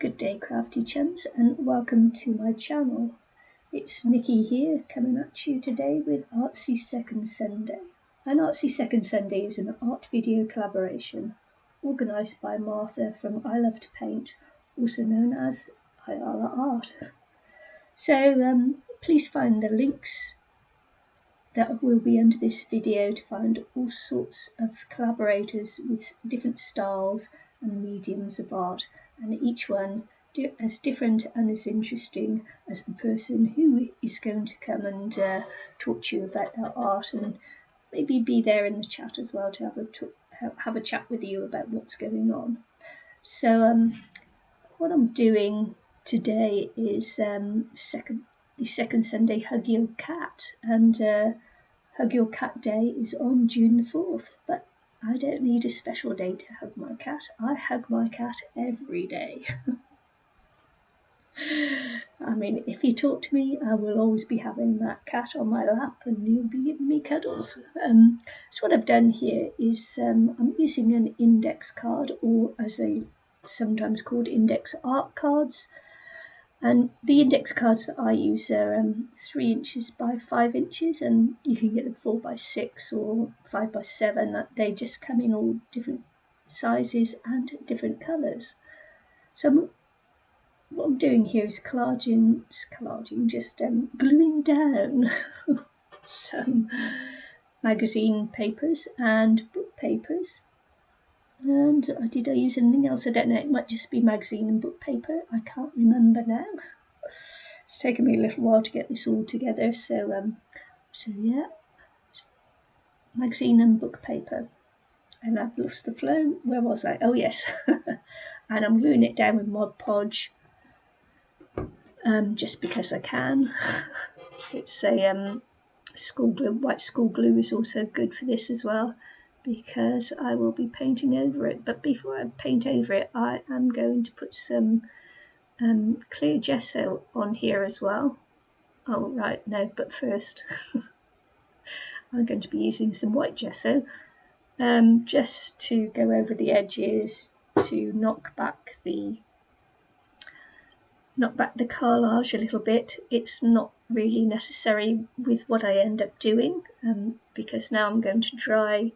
Good day, crafty chums, and welcome to my channel. It's Nikki here, coming at you today with Artsy Second Sunday. An Artsy Second Sunday is an art video collaboration organised by Martha from I Love to Paint, also known as AyalaArt. So please find the links that will be under this video to find all sorts of collaborators with different styles and mediums of art, and each one as different and as interesting as the person who is going to come and talk to you about their art, and maybe be there in the chat as well to have a chat with you about what's going on. So what I'm doing today is the second Sunday Hug Your Cat, and Hug Your Cat Day is on June the 4th, but I don't need a special day to hug my cat. I hug my cat every day. I mean, if you talk to me, I will always be having that cat on my lap and you'll be giving me cuddles. So what I've done here is I'm using an index card, or as they sometimes called index art cards. And the index cards that I use are 3 inches by 5 inches, and you can get them 4 by 6 or 5 by 7. They just come in all different sizes and different colours. So what I'm doing here is just gluing down some magazine papers and book papers. And did I use anything else? I don't know. It might just be magazine and book paper. I can't remember now. It's taken me a little while to get this all together. So yeah, magazine and book paper. And I've lost the flow. Where was I? Oh yes. And I'm gluing it down with Mod Podge, just because I can. It's a school glue. White school glue is also good for this as well, because I will be painting over it. But before I paint over it, I am going to put some clear gesso on here as well. Oh right, no, but first I'm going to be using some white gesso, just to go over the edges, to knock back the carrelage a little bit. It's not really necessary with what I end up doing, because now I'm going to dry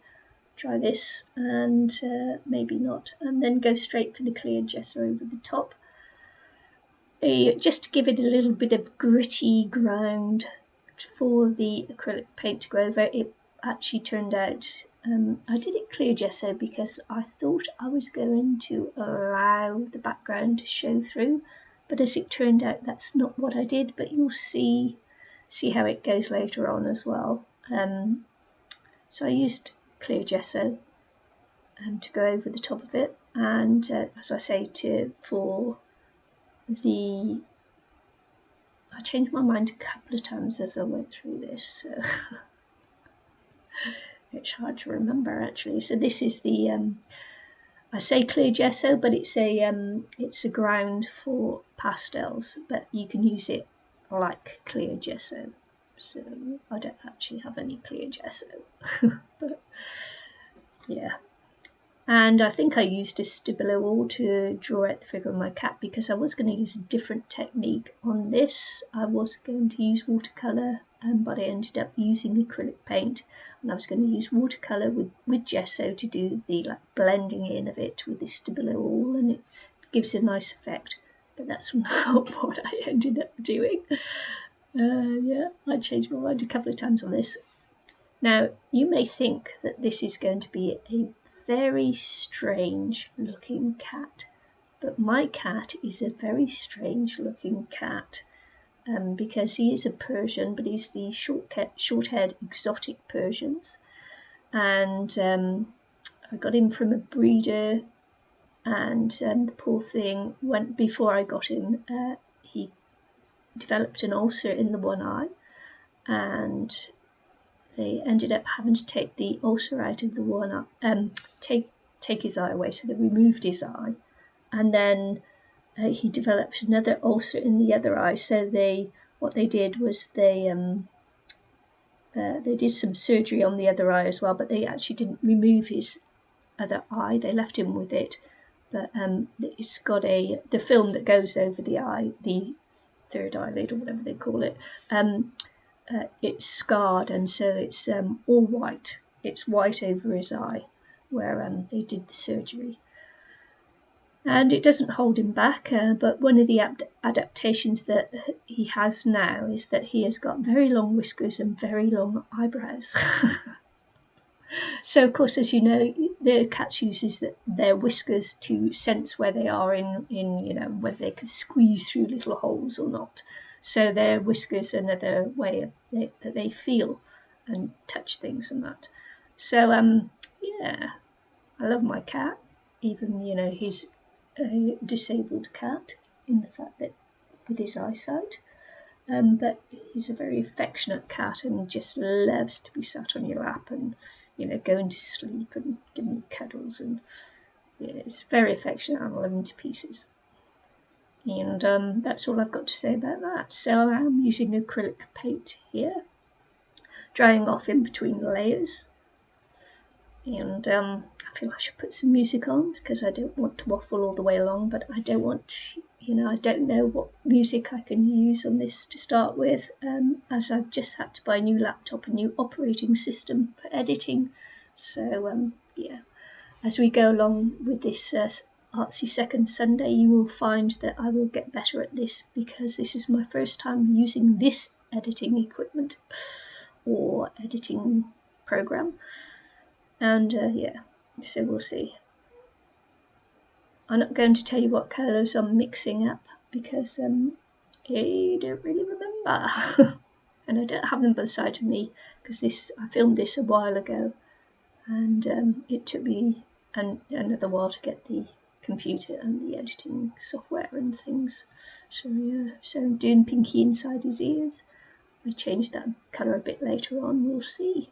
this and maybe not, and then go straight for the clear gesso over the top, just to give it a little bit of gritty ground for the acrylic paint to go over. It actually turned out I did it clear gesso because I thought I was going to allow the background to show through, but as it turned out that's not what I did, but you'll see how it goes later on as well. So I used clear gesso to go over the top of it, and as I say, I changed my mind a couple of times as I went through this, so it's hard to remember actually. So this is the I say clear gesso, but it's a ground for pastels, but you can use it like clear gesso. So I don't actually have any clear gesso, but yeah. And I think I used a Stabilo oil to draw out the figure of my cat, because I was going to use a different technique on this. I was going to use watercolour, but I ended up using acrylic paint, and I was going to use watercolour with gesso to do the blending in of it with the Stabilo oil, and it gives a nice effect. But that's not what I ended up doing. Yeah, I changed my mind a couple of times on this. Now, you may think that this is going to be a very strange looking cat, but my cat is a very strange looking cat, because he is a Persian, but he's the short-haired exotic Persians, and I got him from a breeder, and the poor thing, before I got him, he developed an ulcer in the one eye, and they ended up having to take the ulcer out of the one eye, take his eye away, so they removed his eye, and then he developed another ulcer in the other eye. So what they did was they did some surgery on the other eye as well, but they actually didn't remove his other eye. They left him with it, but it's got the film that goes over the eye, the third eyelid or whatever they call it. It's scarred, and so it's all white. It's white over his eye where they did the surgery. And it doesn't hold him back, but one of the adaptations that he has now is that he has got very long whiskers and very long eyebrows. So, of course, as you know, the cats uses their whiskers to sense where they are in whether they can squeeze through little holes or not. So their whiskers are another way that they feel and touch things and that. So, yeah, I love my cat, even, he's a disabled cat in the fact that with his eyesight. But he's a very affectionate cat and just loves to be sat on your lap and, going to sleep and giving you cuddles. And yeah, it's very affectionate and I love him to pieces. And that's all I've got to say about that. So I'm using acrylic paint here, drying off in between the layers. And I feel I should put some music on because I don't want to waffle all the way along, but I don't want, I don't know what music I can use on this to start with, as I've just had to buy a new laptop, a new operating system for editing. So, yeah, as we go along with this Artsy Second Sunday, you will find that I will get better at this because this is my first time using this editing equipment or editing program. And yeah, so we'll see. I'm not going to tell you what colours I'm mixing up because I don't really remember. And I don't have them by the side of me because I filmed this a while ago and it took me another while to get the computer and the editing software and things. So yeah, so I'm doing Pinky inside his ears. I change that colour a bit later on, we'll see.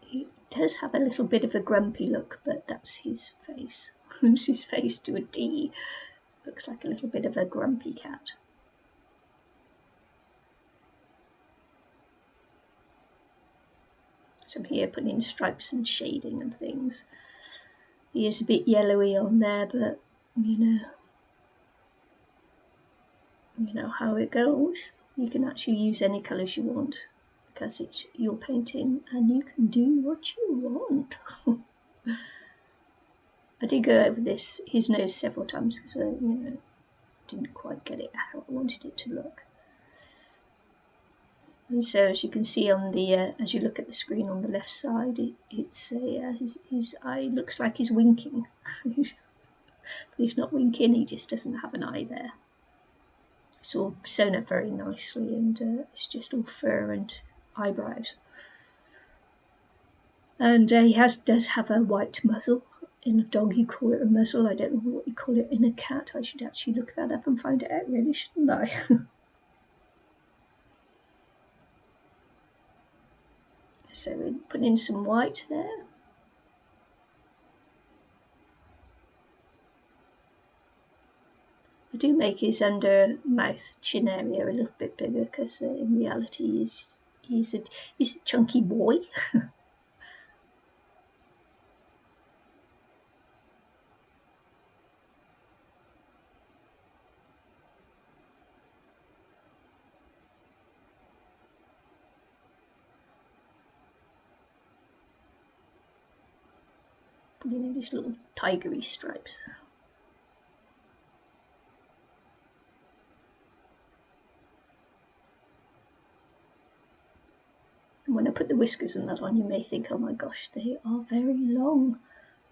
He does have a little bit of a grumpy look, but that's his face. Moves his face to a D. Looks like a little bit of a grumpy cat. So I'm here putting in stripes and shading and things. He is a bit yellowy on there, but you know how it goes. You can actually use any colours you want because it's your painting and you can do what you want. I did go over his nose several times because I didn't quite get it how I wanted it to look. And so, as you can see on the as you look at the screen on the left side, his eye looks like he's winking. But he's not winking; he just doesn't have an eye there. It's all sewn up very nicely, and it's just all fur and eyebrows. And he does have a white muzzle. In a dog, you call it a muzzle. I don't know what you call it in a cat. I should actually look that up and find it out, really, shouldn't I? So we put in some white there. I do make his under mouth chin area a little bit bigger because in reality he's a chunky boy. Putting in these little tigery stripes. And when I put the whiskers and that on, you may think, oh my gosh, they are very long.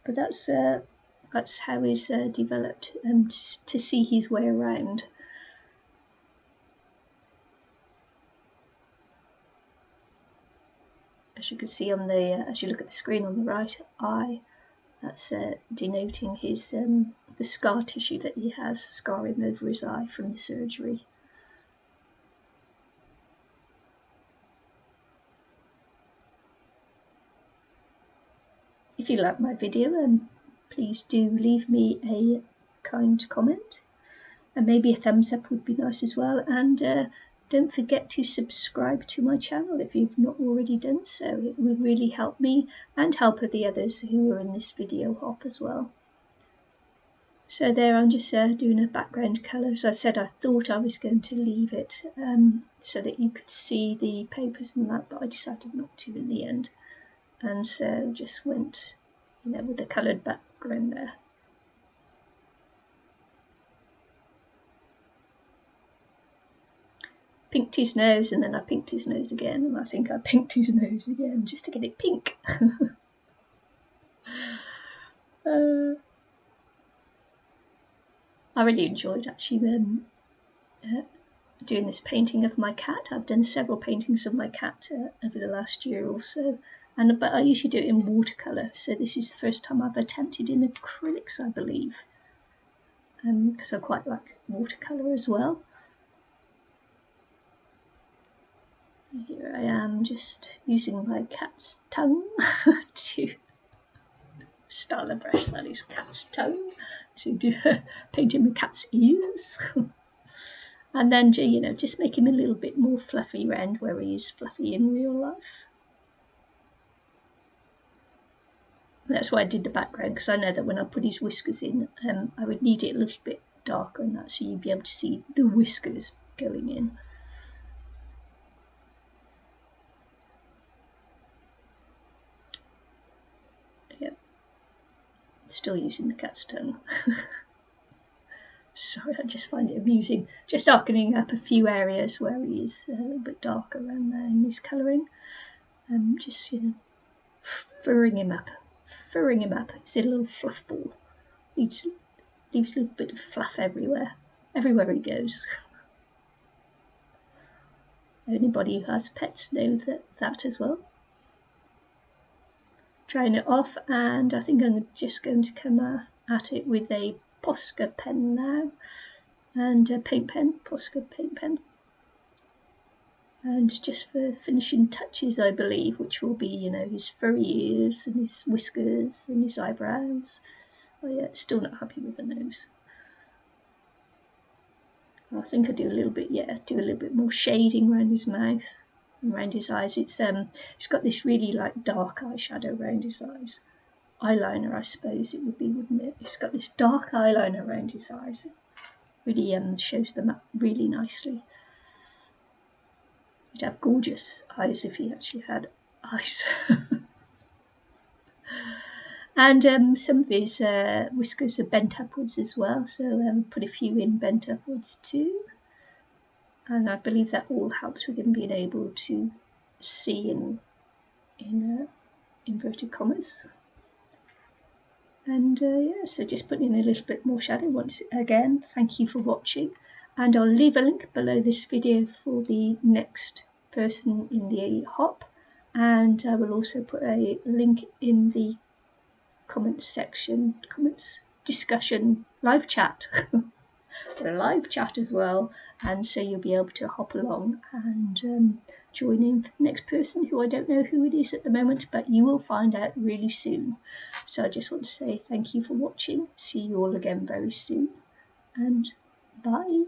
But that's how he's developed to see his way around. As you can see on as you look at the screen on the right eye, that's denoting his the scar tissue that he has scarring over his eye from the surgery. If you like my video, please do leave me a kind comment, and maybe a thumbs up would be nice as well. And don't forget to subscribe to my channel if you've not already done so. It would really help me and help the others who are in this video hop as well. So there, I'm just doing a background colour. As I said, I thought I was going to leave it so that you could see the papers and that, but I decided not to in the end. And so just went, with a coloured background there. Pinked his nose, and then I pinked his nose again, and I think I pinked his nose again just to get it pink. I really enjoyed actually doing this painting of my cat. I've done several paintings of my cat over the last year or so, but I usually do it in watercolour, so this is the first time I've attempted in acrylics, I believe, because I quite like watercolour as well. Here I am just using my cat's tongue to style a brush, that is cat's tongue, to do painting my cat's ears. And then, just make him a little bit more fluffy around where he is fluffy in real life. And that's why I did the background, because I know that when I put his whiskers in, I would need it a little bit darker and that, so you'd be able to see the whiskers going in. Yep. Still using the cat's tongue. Sorry, I just find it amusing. Just darkening up a few areas where he is a little bit darker around there in his colouring. Just, furring him up. He's a little fluff ball. Leaves a little bit of fluff everywhere he goes. Anybody who has pets knows that as well. Trying it off, and I think I'm just going to come at it with a Posca pen now, and a paint pen, Posca paint pen. And just for finishing touches, I believe, which will be, his furry ears and his whiskers and his eyebrows. Oh yeah, still not happy with the nose. I think I do a little bit more shading around his mouth and around his eyes. It's got this really dark eyeshadow around his eyes. Eyeliner, I suppose it would be, wouldn't it? It's got this dark eyeliner around his eyes. It really shows them up really nicely. He'd have gorgeous eyes if he actually had eyes. And some of his whiskers are bent upwards as well, so put a few in bent upwards too. And I believe that all helps with him being able to see in inverted commas. And so just putting in a little bit more shadow. Once again, thank you for watching, and I'll leave a link below this video for the next person in the hop, and I will also put a link in the comments discussion, live chat, live chat as well, and so you'll be able to hop along and join in for the next person, who I don't know who it is at the moment, but you will find out really soon. So I just want to say thank you for watching, see you all again very soon, and bye.